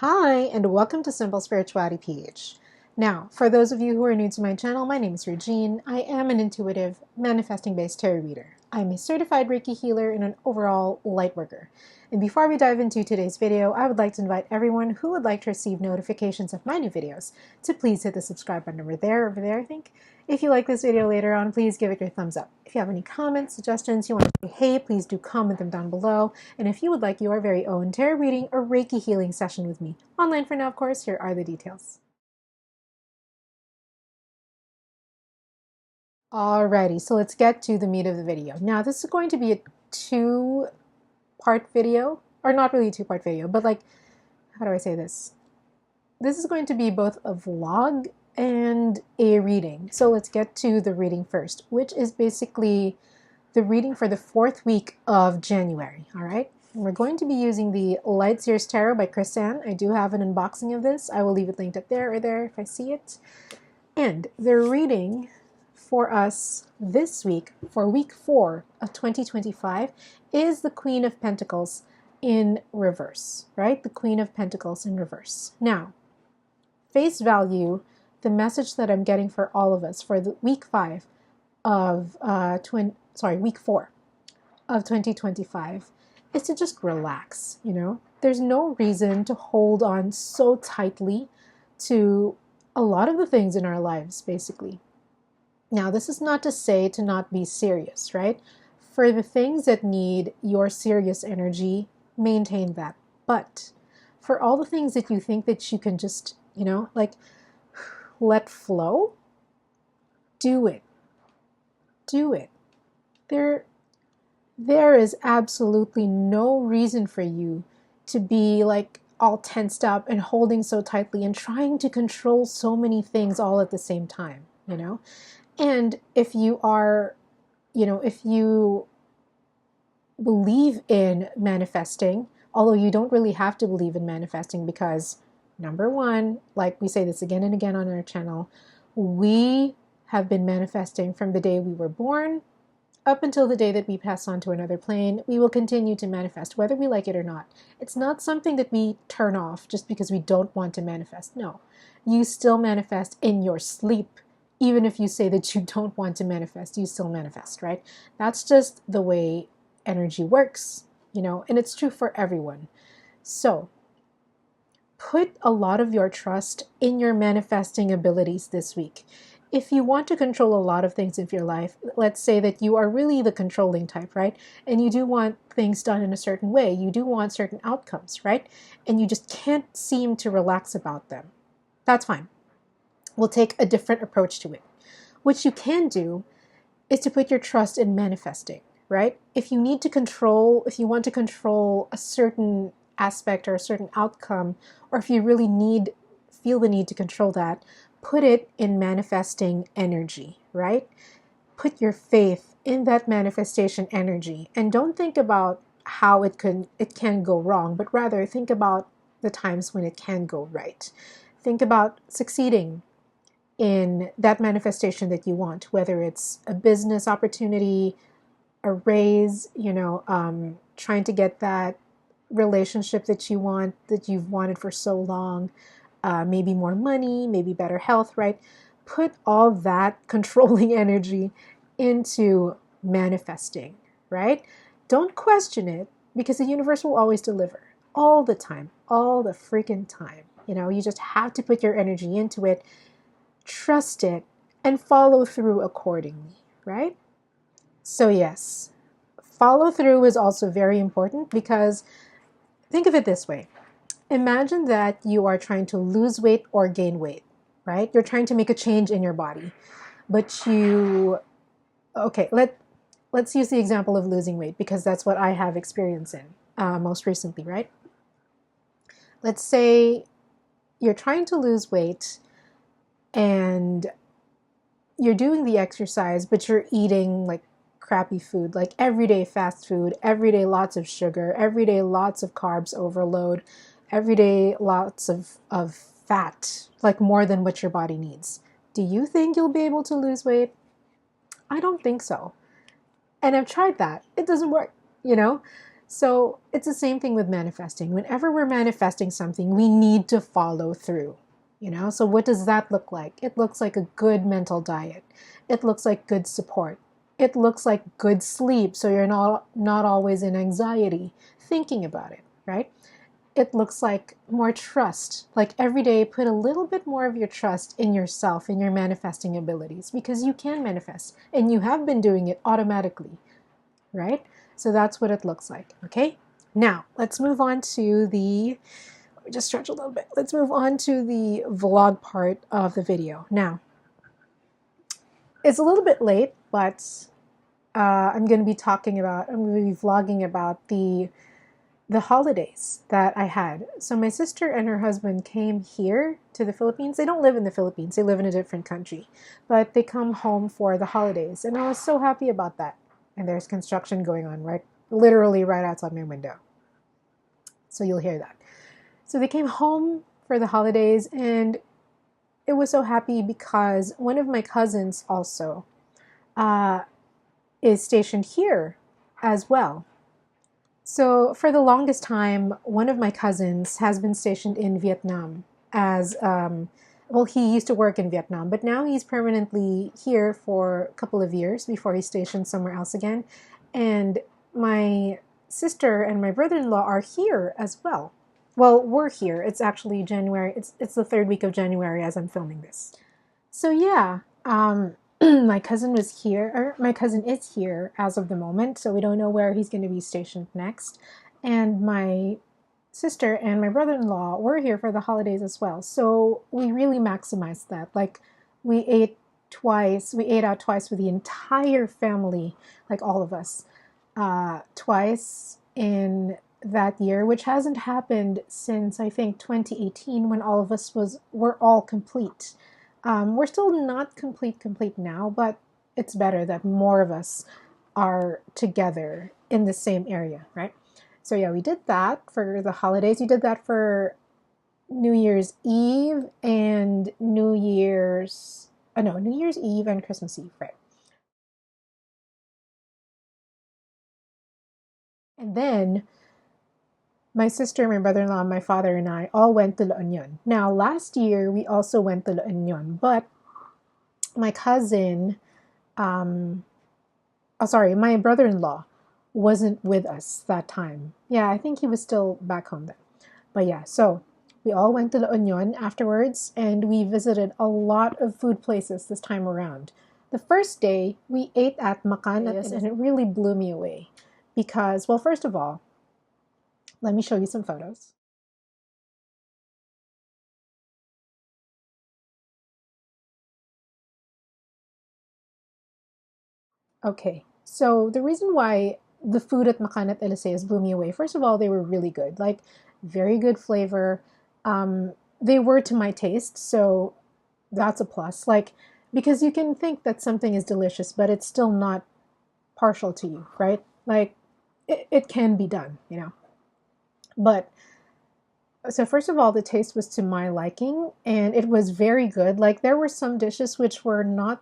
Hi, and welcome to SimpleSpiritualityPH. Now, for those of you who are new to my channel, my name is Regine. I am an intuitive, manifesting-based tarot reader. I'm a certified Reiki healer and an overall light worker. And before we dive into today's video, I would like to invite everyone who would like to receive notifications of my new videos to please hit the subscribe button over there, I think. If you like this video later on, please give it your thumbs up. If you have any comments, suggestions, you want to say hey, please do comment them down below. And if you would like your very own tarot reading or Reiki healing session with me, online for now, of course, here are the details. Alrighty, so let's get to the meat of the video. Now, this is going to be a two-part video, or not really a two-part video, but like, how do I say this? This is going to be both a vlog and a reading. So let's get to the reading first, which is basically the reading for the 4th week of January, all right? And we're going to be using the Light Seers Tarot by Chris-Anne. I do have an unboxing of this. I will leave it linked up there or there if I see it. And the reading for us this week, for week 4 of 2025, is the Queen of Pentacles in reverse, right? The Queen of Pentacles in reverse. Now, face value, the message that I'm getting for all of us for the week 4 of 2025 is to just relax, you know? There's no reason to hold on so tightly to a lot of the things in our lives, basically. Now, this is not to say to not be serious, right? For the things that need your serious energy, maintain that. But for all the things that you think that you can just, you know, like let flow, do it. Do it. There is absolutely no reason for you to be like all tensed up and holding so tightly and trying to control so many things all at the same time, you know? And if you are, you know, if you believe in manifesting, although you don't really have to believe in manifesting because, number one, like we say this again and again on our channel, we have been manifesting from the day we were born up until the day that we pass on to another plane. We will continue to manifest, whether we like it or not. It's not something that we turn off just because we don't want to manifest. No, you still manifest in your sleep. Even if you say that you don't want to manifest, you still manifest, right? That's just the way energy works, you know, and it's true for everyone. So put a lot of your trust in your manifesting abilities this week. If you want to control a lot of things in your life, let's say that you are really the controlling type, right? And you do want things done in a certain way. You do want certain outcomes, right? And you just can't seem to relax about them. That's fine. We'll take a different approach to it. What you can do is to put your trust in manifesting, right? If you need to control, if you want to control a certain aspect or a certain outcome, or if you really feel the need to control that, put it in manifesting energy, right? Put your faith in that manifestation energy and don't think about how it can go wrong, but rather think about the times when it can go right. Think about succeeding in that manifestation that you want, whether it's a business opportunity, a raise, you know, trying to get that relationship that you want, that you've wanted for so long, maybe more money, maybe better health, right? Put all that controlling energy into manifesting, right? Don't question it because the universe will always deliver all the time, all the freaking time. You know, you just have to put your energy into it, trust it, and follow through accordingly, right? So yes, follow through is also very important because think of it this way. Imagine that you are trying to lose weight or gain weight, right? You're trying to make a change in your body, but let's use the example of losing weight because that's what I have experience in most recently, right? Let's say you're trying to lose weight and you're doing the exercise, but you're eating like crappy food, like everyday fast food, everyday lots of sugar, everyday lots of carbs overload, everyday lots of fat, like more than what your body needs. Do you think you'll be able to lose weight? I don't think so. And I've tried that. It doesn't work, you know? So it's the same thing with manifesting. Whenever we're manifesting something, we need to follow through. So what does that look like? It looks like a good mental diet. It looks like good support. It looks like good sleep, so you're not always in anxiety thinking about it, right? It looks like more trust. Like every day, put a little bit more of your trust in yourself, in your manifesting abilities, because you can manifest, and you have been doing it automatically, right? So that's what it looks like, okay? Now, let's move on to the, let me just stretch a little bit. Let's move on to the vlog part of the video. Now, it's a little bit late, but I'm going to be vlogging about the holidays that I had. So my sister and her husband came here to the Philippines. They don't live in the Philippines. They live in a different country, but they come home for the holidays. And I was so happy about that. And there's construction going on literally right outside my window. So you'll hear that. So they came home for the holidays, and it was so happy because one of my cousins also is stationed here as well. So for the longest time, one of my cousins has been stationed in Vietnam as, he used to work in Vietnam, but now he's permanently here for a couple of years before he's stationed somewhere else again. And my sister and my brother-in-law are here as well. Well, we're here. It's actually January. It's the third week of January as I'm filming this. So yeah, my cousin was here, or my cousin is here as of the moment, so we don't know where he's going to be stationed next. And my sister and my brother-in-law were here for the holidays as well. So we really maximized that. Like, we ate out twice with the entire family, like all of us, twice in that year, which hasn't happened since I think 2018, when all of us were all complete. We're still not complete now, but it's better that more of us are together in the same area, right? So yeah, we did that for the holidays. We did that for New Year's Eve and New Year's Eve and Christmas Eve, right? And then my sister, my brother-in-law, my father, and I all went to La Union. Now, last year, we also went to La Union, but my cousin, my brother-in-law wasn't with us that time. Yeah, I think he was still back home then. But yeah, so we all went to La Union afterwards, and we visited a lot of food places this time around. The first day, we ate at Macanat, and it really blew me away because, well, first of all, let me show you some photos. Okay, so the reason why the food at Macanat Eliseos blew me away, first of all, they were really good, like very good flavor. They were to my taste, so that's a plus. Like, because you can think that something is delicious, but it's still not partial to you, right? Like, it can be done, But so first of all, the taste was to my liking, and it was very good. Like, there were some dishes which I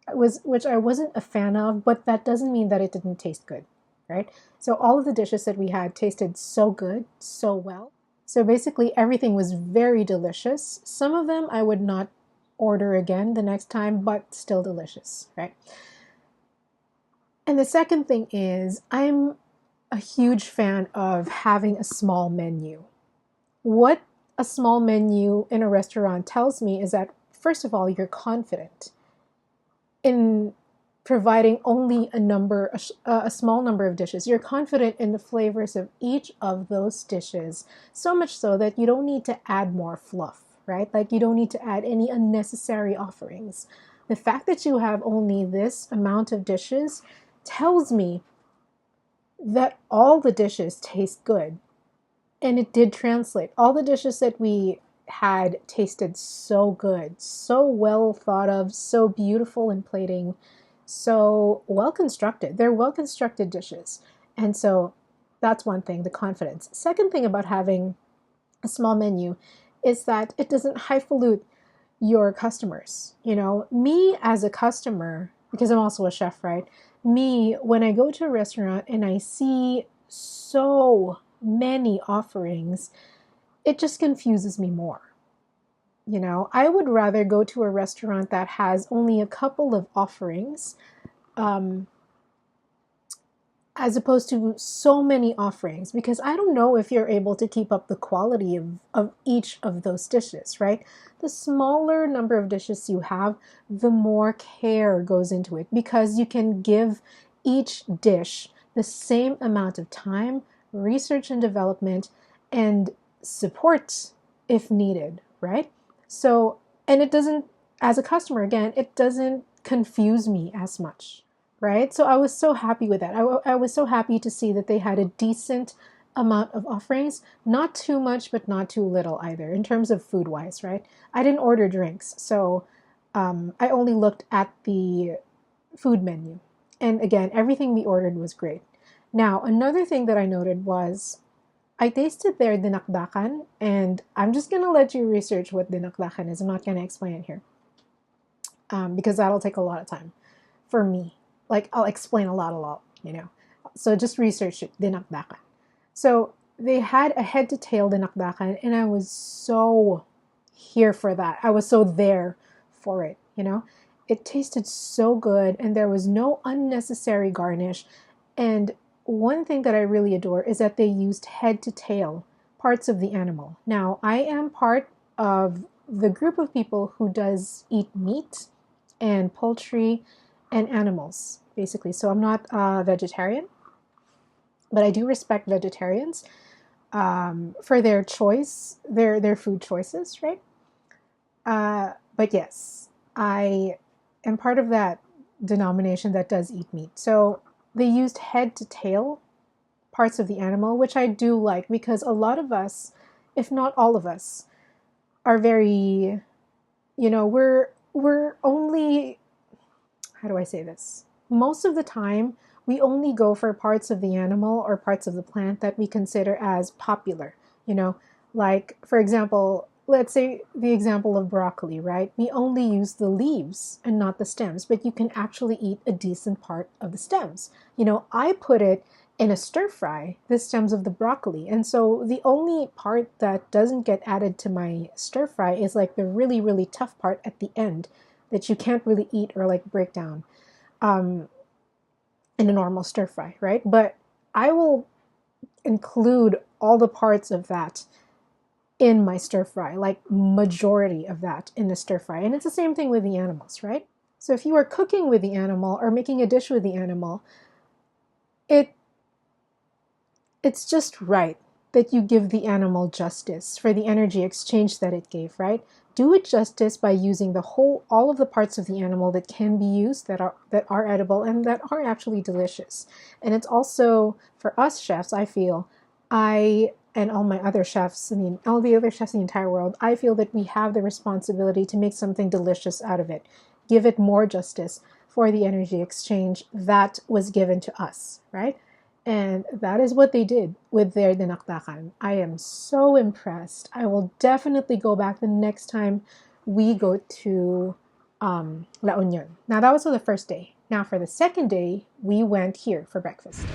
wasn't a fan of, but that doesn't mean that it didn't taste good, right? So all of the dishes that we had tasted so good, so well. So basically everything was very delicious. Some of them I would not order again the next time, but still delicious, right? And the second thing is, I'm a huge fan of having a small menu. What a small menu in a restaurant tells me is that, first of all, you're confident in providing only a small number of dishes. You're confident in the flavors of each of those dishes, so much so that you don't need to add more fluff, right? Like, you don't need to add any unnecessary offerings. The fact that you have only this amount of dishes tells me that all the dishes taste good. And it did translate. All the dishes that we had tasted so good, so well thought of, so beautiful in plating, so well constructed. They're well constructed dishes. And so that's one thing, the confidence. Second thing about having a small menu is that it doesn't highfalutin your customers. Me as a customer, because I'm also a chef, right? Me, when I go to a restaurant and I see so many offerings, it just confuses me more. You know, I would rather go to a restaurant that has only a couple of offerings, um, as opposed to so many offerings, because I don't know if you're able to keep up the quality of each of those dishes, right? The smaller number of dishes you have, the more care goes into it, because you can give each dish the same amount of time, research and development, and support if needed, right? So, and it doesn't, as a customer, again, it doesn't confuse me as much, right? So I was so happy with that. I was so happy to see that they had a decent amount of offerings, not too much, but not too little either, in terms of food wise, right? I didn't order drinks, so I only looked at the food menu. And again, everything we ordered was great. Now, another thing that I noted was I tasted their dinakdakan, and I'm just going to let you research what dinakdakan is. I'm not going to explain it here because that'll take a lot of time for me. Like, I'll explain a lot, you know. So just research it, dinakdakan. So they had a head to tail dinakdakan, and I was so here for that. I was so there for it, you know. It tasted so good, and there was no unnecessary garnish. And one thing that I really adore is that they used head to tail parts of the animal. Now, I am part of the group of people who does eat meat and poultry and animals, basically. So I'm not a vegetarian, but I do respect vegetarians for their choice, their food choices, right? But yes, I am part of that denomination that does eat meat. So they used head to tail parts of the animal, which I do like, because a lot of us, if not all of us, are very, you know, we're only, how do I say this? Most of the time, we only go for parts of the animal or parts of the plant that we consider as popular. You know, like, for example, let's say the example of broccoli, right? We only use the leaves and not the stems, but you can actually eat a decent part of the stems. You know, I put it in a stir fry, the stems of the broccoli. And so the only part that doesn't get added to my stir fry is like the really, really tough part at the end that you can't really eat or like break down in a normal stir fry, right? But I will include all the parts of that in my stir fry, like majority of that in the stir fry. And it's the same thing with the animals, right? So if you are cooking with the animal or making a dish with the animal, it's just right that you give the animal justice for the energy exchange that it gave, right? Do it justice by using all of the parts of the animal that can be used, that are edible and that are actually delicious. And it's also for us chefs, I feel, and all my other chefs, I mean, all the other chefs in the entire world, I feel that we have the responsibility to make something delicious out of it. Give it more justice for the energy exchange that was given to us, right? And that is what they did with their dinakdakan. I am so impressed. I will definitely go back the next time we go to La Union. Now, that was for the first day. Now, for the second day, we went here for breakfast.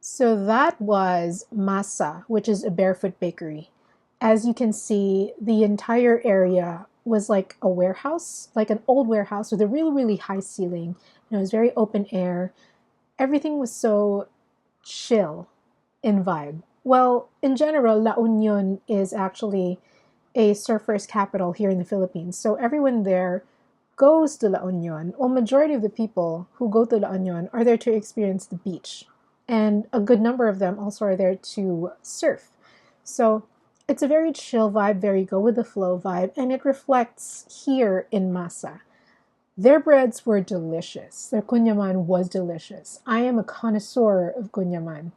So that was Masa, which is a barefoot bakery. As you can see, the entire area was like a warehouse, like an old warehouse with a really, really high ceiling. And it was very open air. Everything was so chill in vibe. Well, in general, La Union is actually a surfer's capital here in the Philippines. So everyone there goes to La Union, or majority of the people who go to La Union are there to experience the beach. And a good number of them also are there to surf. So It's a very chill vibe, very go with the flow vibe, and it reflects here in masa. Their breads were delicious. Their kunyaman was delicious. I am a connoisseur of kunyaman.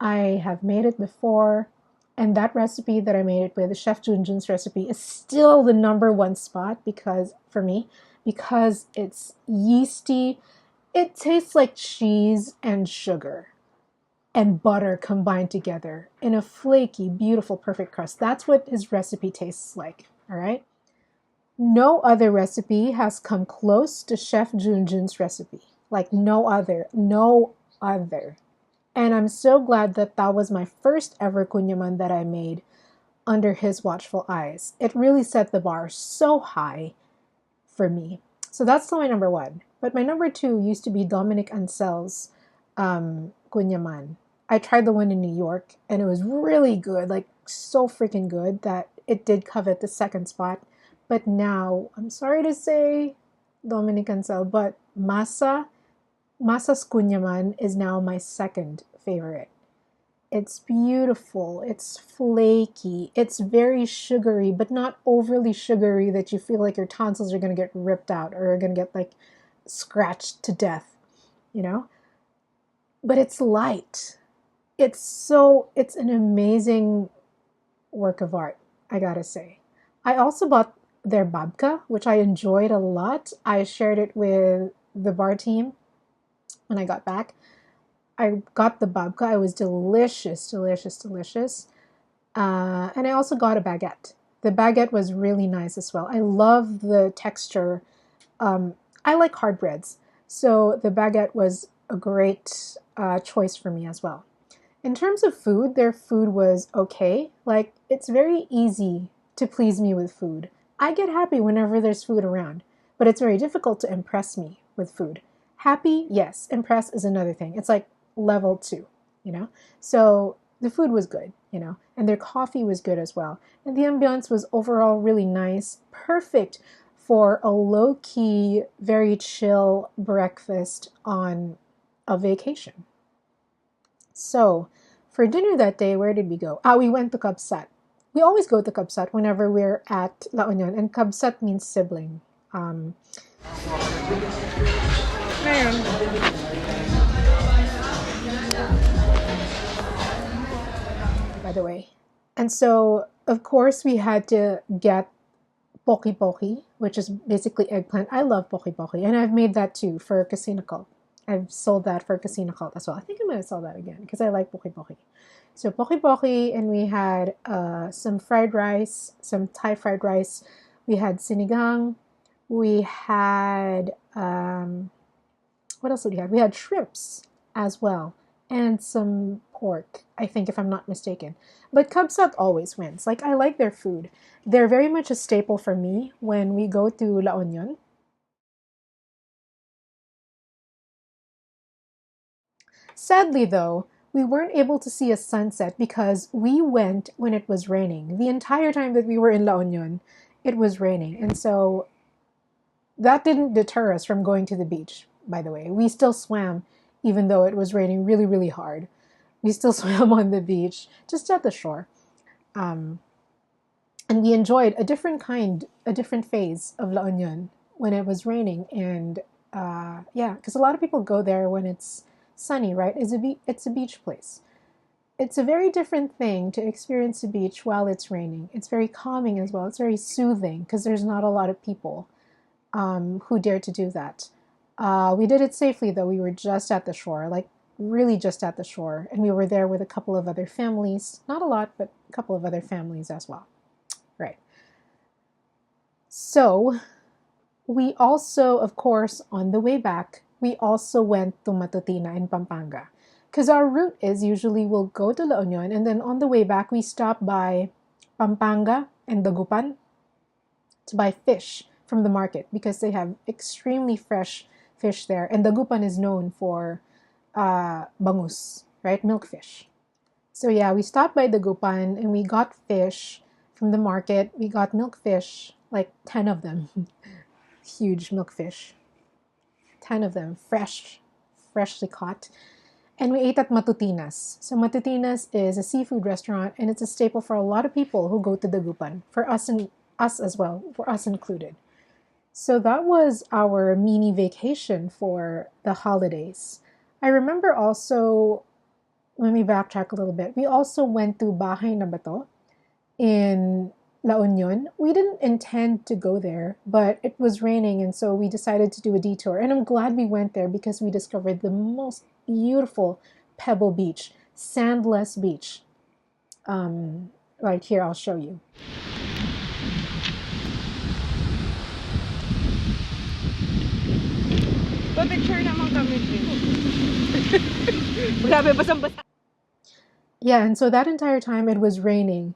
I have made it before, and that recipe that I made it with, Chef Junjun's recipe, is still the number one spot because for me, because it's yeasty. It tastes like cheese and sugar and butter combined together in a flaky, beautiful, perfect crust. That's what his recipe tastes like, all right? No other recipe has come close to Chef Junjun's recipe. Like no other, no other. And I'm so glad that that was my first ever kunyaman that I made under his watchful eyes. It really set the bar so high for me. So that's still my number one. But my number two used to be Dominic Ansel's kunyaman. I tried the one in New York and it was really good, like so freaking good that it did covet the second spot. But now, I'm sorry to say, Dominic Ansel, but Masa's kunyaman is now my second favorite. It's beautiful, it's flaky, it's very sugary, but not overly sugary that you feel like your tonsils are going to get ripped out or are going to get like scratched to death, you know? But it's light. It's an amazing work of art, I gotta say. I also bought their babka, which I enjoyed a lot. I shared it with the bar team when I got back. I got the babka. It was delicious, delicious, delicious. And I also got a baguette. The baguette was really nice as well. I love the texture. I like hard breads. So the baguette was a great choice for me as well. In terms of food, their food was okay. Like, it's very easy to please me with food. I get happy whenever there's food around, but it's very difficult to impress me with food. Happy, yes. Impress is another thing. It's like level 2, you know? So the food was good, you know, and their coffee was good as well. And the ambiance was overall really nice, perfect for a low-key, very chill breakfast on a vacation. So, for dinner that day, where did we go? We went to Kabsat. We always go to Kabsat whenever we're at La Union, and Kabsat means sibling. By the way. And so, of course, we had to get poki poki, which is basically eggplant. I love poki poki, and I've made that too for Casino Cult. I've sold that for Casino Cult as well. I think I might have sold that again because I like poki poki. So poki poki, and we had some fried rice, some Thai fried rice. We had sinigang. We had, what else did we have? We had shrimps as well, and some pork, I think, if I'm not mistaken. But Kabsat always wins. Like, I like their food. They're very much a staple for me when we go to La Union. Sadly, though, we weren't able to see a sunset because we went when it was raining. The entire time that we were in La Union, it was raining. And so that didn't deter us from going to the beach, by the way. We still swam, even though it was raining really, really hard. We still swam on the beach, just at the shore. And we enjoyed a different phase of La Union when it was raining. And yeah, because a lot of people go there when it's sunny, right? It's a beach place. It's a very different thing to experience a beach while it's raining. It's very calming as well. It's very soothing because there's not a lot of people who dare to do that. We did it safely, though. We were just at the shore, like really just at the shore. And we were there with a couple of other families. Not a lot, but a couple of other families as well. Right. So we also, of course, on the way back, we also went to Matutina in Pampanga. Because our route is usually we'll go to La Union and then on the way back we stop by Pampanga and Dagupan to buy fish from the market because they have extremely fresh fish there. And Dagupan is known for bangus, right? Milkfish. So yeah, we stopped by Dagupan and we got fish from the market. We got milkfish, like 10 of them. Huge milkfish. 10 of them, freshly caught. And we ate at Matutinas. So Matutinas is a seafood restaurant, and it's a staple for a lot of people who go to Dagupan. For us and us as well, for us included. So that was our mini vacation for the holidays. I remember also, let me backtrack a little bit. We also went to Bahay na Bato in La Union. We didn't intend to go there, but it was raining, and so we decided to do a detour. And I'm glad we went there because we discovered the most beautiful pebble beach, sandless beach. Right here, I'll show you. Pa-picture naman kami din. Grabe, basang-basa. Yeah, and so that entire time it was raining.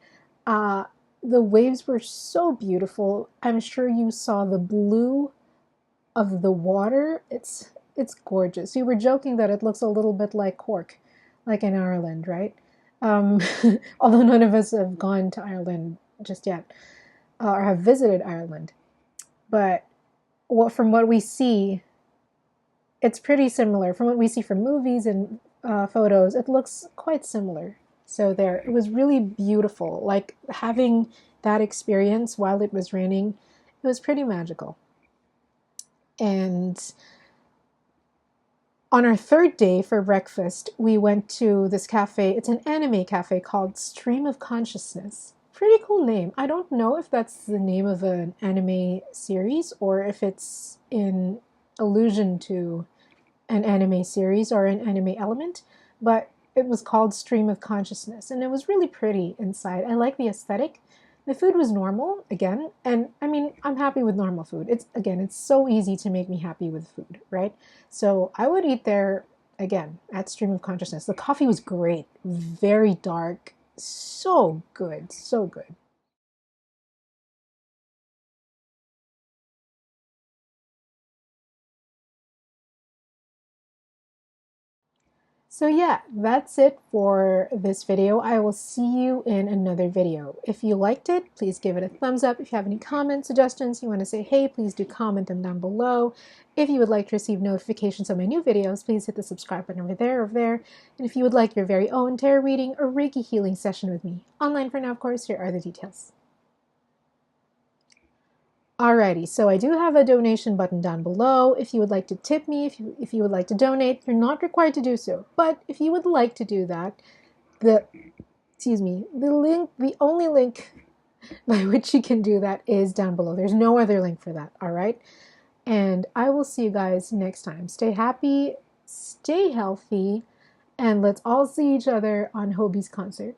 The waves were so beautiful. I'm sure you saw the blue of the water. It's gorgeous. You were joking that it looks a little bit like Cork, like in Ireland, right? Um, although none of us have gone to Ireland just yet, or have visited Ireland. But from what we see, it's pretty similar. From what we see from movies and photos, it looks quite similar. So there, it was really beautiful. Like having that experience while it was raining, it was pretty magical. And on our third day for breakfast, we went to this cafe. It's an anime cafe called Stream of Consciousness. Pretty cool name. I don't know if that's the name of an anime series or if it's in allusion to an anime series or an anime element, but it was called Stream of Consciousness, and it was really pretty inside. I like the aesthetic. The food was normal again, and I mean, I'm happy with normal food. It's so easy to make me happy with food, right? So I would eat there again at Stream of Consciousness. The coffee was great, very dark, so good, so good. So yeah, that's it for this video. I will see you in another video. If you liked it, please give it a thumbs up. If you have any comments, suggestions, you want to say hey, please do comment them down below. If you would like to receive notifications of my new videos, please hit the subscribe button over there. And if you would like your very own tarot reading or Reiki healing session with me, online for now, of course, here are the details. Alrighty, so I do have a donation button down below. If you would like to tip me, if you would like to donate, you're not required to do so. But if you would like to do that, the only link by which you can do that is down below. There's no other link for that, all right? And I will see you guys next time. Stay happy, stay healthy, and let's all see each other on Hobie's concert.